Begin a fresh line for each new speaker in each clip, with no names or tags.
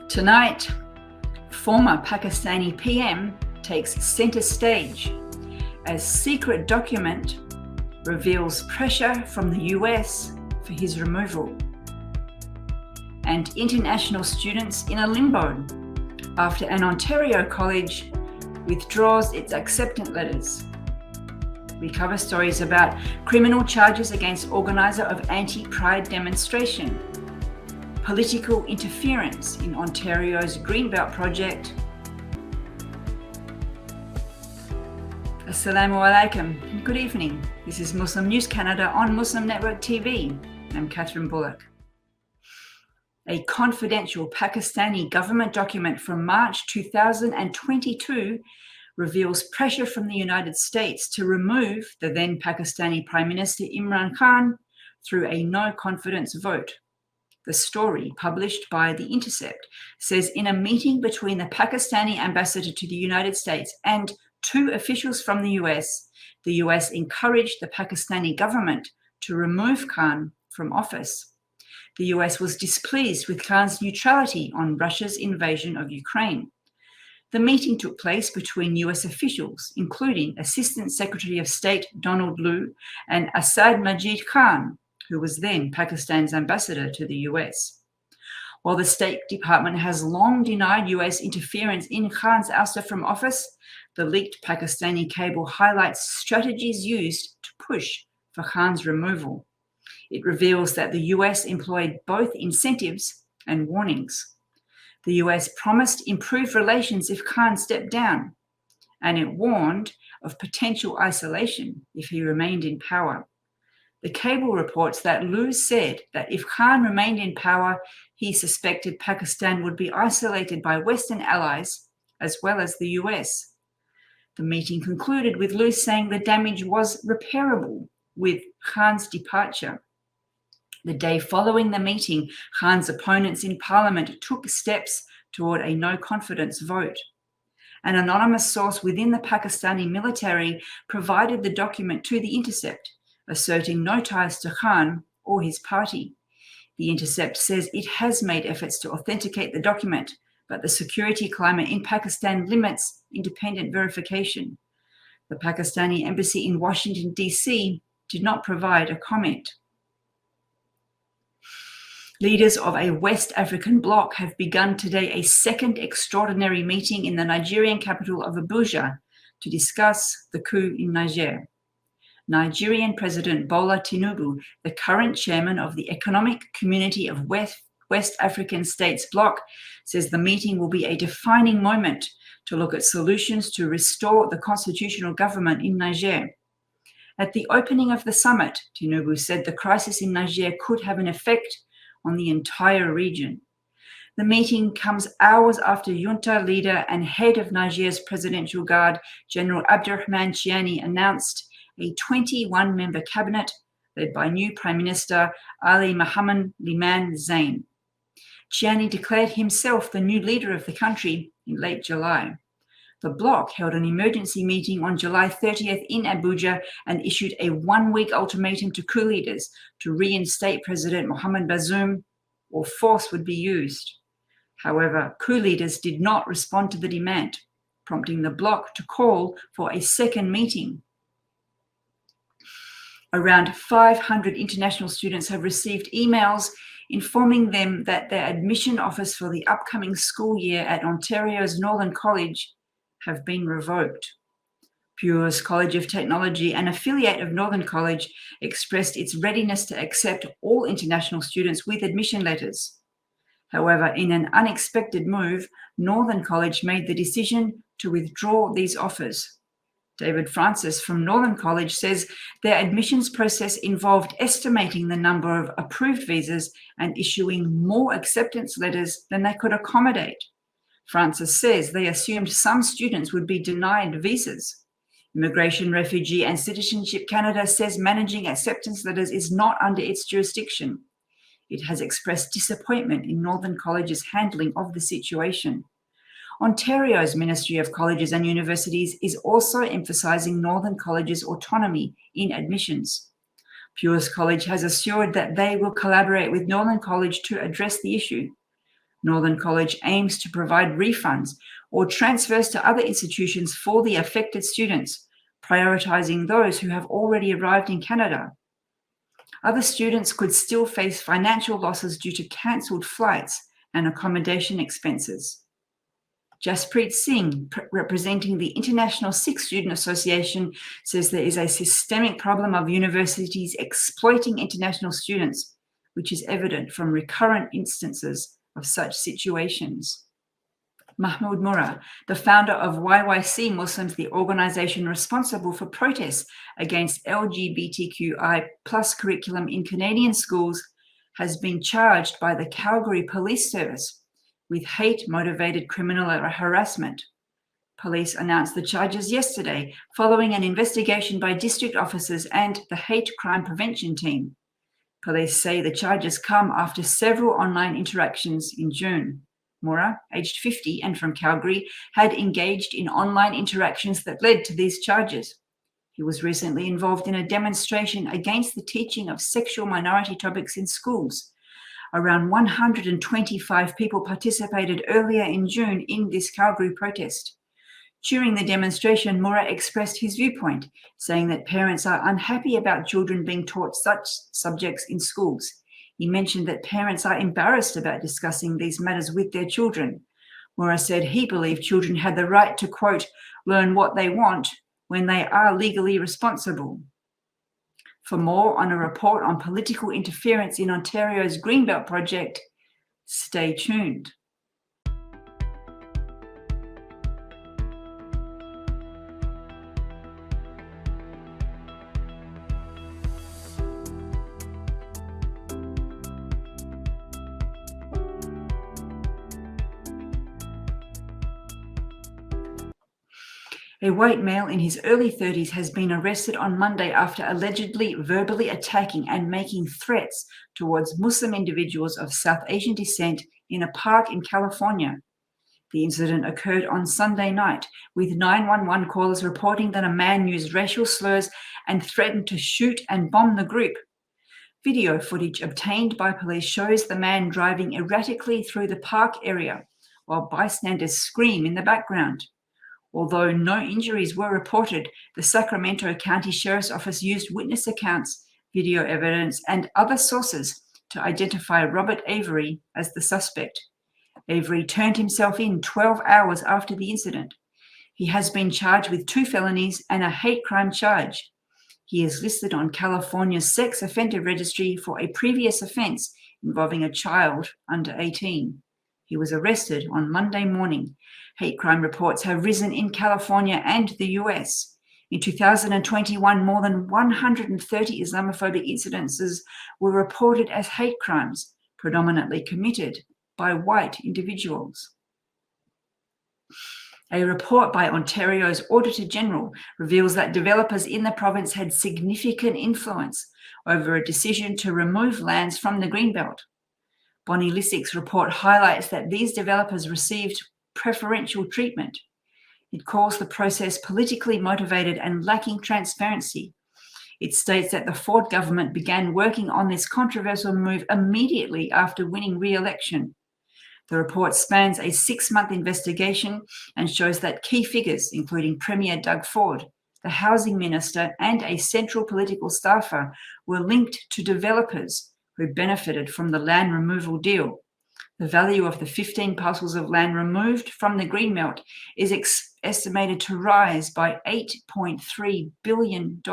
Tonight, former Pakistani PM takes center stage as secret document reveals pressure from the US for his removal. And international students in a limbo after an Ontario college withdraws its acceptance letters. We cover stories about criminal charges against organizer of anti-Pride demonstration, political interference in Ontario's Greenbelt project. Assalamu alaikum and good evening. This is Muslim News Canada on Muslim Network TV. I'm Catherine Bullock. A confidential Pakistani government document from March 2022 reveals pressure from the United States to remove the then Pakistani Prime Minister Imran Khan through a no-confidence vote. The story, published by The Intercept, says in a meeting between the Pakistani ambassador to the United States and two officials from the US encouraged the Pakistani government to remove Khan from office. The US was displeased with Khan's neutrality on Russia's invasion of Ukraine. The meeting took place between US officials, including Assistant Secretary of State Donald Lu and Asad Majid Khan, who was then Pakistan's ambassador to the US. While the State Department has long denied US interference in Khan's ouster from office, the leaked Pakistani cable highlights strategies used to push for Khan's removal. It reveals that the US employed both incentives and warnings. The US promised improved relations if Khan stepped down, and it warned of potential isolation if he remained in power. The cable reports that Lu said that if Khan remained in power, he suspected Pakistan would be isolated by Western allies as well as the US. The meeting concluded with Lu saying the damage was repairable with Khan's departure. The day following the meeting, Khan's opponents in parliament took steps toward a no-confidence vote. An anonymous source within the Pakistani military provided the document to The Intercept, asserting no ties to Khan or his party. The Intercept says it has made efforts to authenticate the document, but the security climate in Pakistan limits independent verification. The Pakistani embassy in Washington, D.C. did not provide a comment. Leaders of a West African bloc have begun today a second extraordinary meeting in the Nigerian capital of Abuja to discuss the coup in Niger. Nigerian President Bola Tinubu, the current chairman of the Economic Community of West African States bloc, says the meeting will be a defining moment to look at solutions to restore the constitutional government in Niger. At the opening of the summit, Tinubu said the crisis in Niger could have an effect on the entire region. The meeting comes hours after junta leader and head of Niger's presidential guard, General Abdurrahman Chiani, announced a 21-member cabinet led by new Prime Minister Ali Mohammed Liman Zain. Chiani declared himself the new leader of the country in late July. The bloc held an emergency meeting on July 30th in Abuja and issued a one-week ultimatum to coup leaders to reinstate President Mohamed Bazoum, or force would be used. However, coup leaders did not respond to the demand, prompting the bloc to call for a second meeting. Around 500 international students have received emails informing them that their admission offers for the upcoming school year at Ontario's Northern College have been revoked. Pure's College of Technology, an affiliate of Northern College, expressed its readiness to accept all international students with admission letters. However, in an unexpected move, Northern College made the decision to withdraw these offers. David Francis from Northern College says their admissions process involved estimating the number of approved visas and issuing more acceptance letters than they could accommodate. Francis says they assumed some students would be denied visas. Immigration, Refugee and Citizenship Canada says managing acceptance letters is not under its jurisdiction. It has expressed disappointment in Northern College's handling of the situation. Ontario's Ministry of Colleges and Universities is also emphasising Northern College's autonomy in admissions. Pure's College has assured that they will collaborate with Northern College to address the issue. Northern College aims to provide refunds or transfers to other institutions for the affected students, prioritizing those who have already arrived in Canada. Other students could still face financial losses due to cancelled flights and accommodation expenses. Jaspreet Singh, representing the International Sikh Student Association, says there is a systemic problem of universities exploiting international students, which is evident from recurrent instances of such situations. Mahmoud Murrah, the founder of YYC Muslims, the organization responsible for protests against LGBTQI+ curriculum in Canadian schools, has been charged by the Calgary Police Service with hate-motivated criminal harassment. Police announced the charges yesterday following an investigation by district officers and the hate crime prevention team. Police say the charges come after several online interactions in June. Murrah, aged 50 and from Calgary, had engaged in online interactions that led to these charges. He was recently involved in a demonstration against the teaching of sexual minority topics in schools. Around 125 people participated earlier in June in this Calgary protest. During the demonstration, Murrah expressed his viewpoint, saying that parents are unhappy about children being taught such subjects in schools. He mentioned that parents are embarrassed about discussing these matters with their children. Murrah said he believed children had the right to, quote, learn what they want when they are legally responsible. For more on a report on political interference in Ontario's Greenbelt project, stay tuned. A white male in his early 30s has been arrested on Monday after allegedly verbally attacking and making threats towards Muslim individuals of South Asian descent in a park in California. The incident occurred on Sunday night, with 911 callers reporting that a man used racial slurs and threatened to shoot and bomb the group. Video footage obtained by police shows the man driving erratically through the park area, while bystanders scream in the background. Although no injuries were reported, the Sacramento County Sheriff's Office used witness accounts, video evidence, and other sources to identify Robert Avery as the suspect. Avery turned himself in 12 hours after the incident. He has been charged with 2 felonies and a hate crime charge. He is listed on California's sex offender registry for a previous offense involving a child under 18. He was arrested on Monday morning. Hate crime reports have risen in California and the US. In 2021, more than 130 Islamophobic incidences were reported as hate crimes, predominantly committed by white individuals. A report by Ontario's Auditor General reveals that developers in the province had significant influence over a decision to remove lands from the Greenbelt. Bonnie Lysic's report highlights that these developers received preferential treatment. It calls the process politically motivated and lacking transparency. It states that the Ford government began working on this controversial move immediately after winning re-election. The report spans a 6-month investigation and shows that key figures, including Premier Doug Ford, the housing minister, and a central political staffer, were linked to developers who benefited from the land removal deal. The value of the 15 parcels of land removed from the Greenbelt is estimated to rise by $8.3 billion.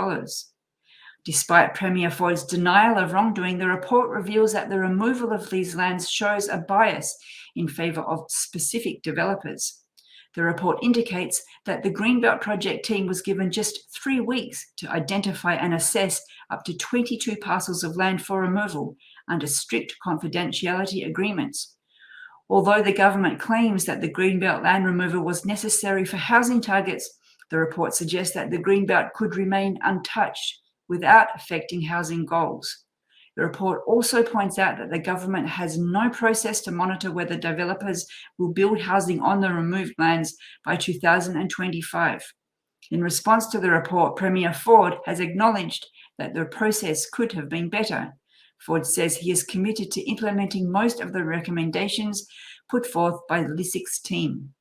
Despite Premier Ford's denial of wrongdoing, the report reveals that the removal of these lands shows a bias in favor of specific developers. The report indicates that the Greenbelt project team was given just 3 weeks to identify and assess up to 22 parcels of land for removal under strict confidentiality agreements. Although the government claims that the Greenbelt land removal was necessary for housing targets, the report suggests that the Greenbelt could remain untouched without affecting housing goals. The report also points out that the government has no process to monitor whether developers will build housing on the removed lands by 2025. In response to the report, Premier Ford has acknowledged that the process could have been better. Ford says he is committed to implementing most of the recommendations put forth by the LISIX team.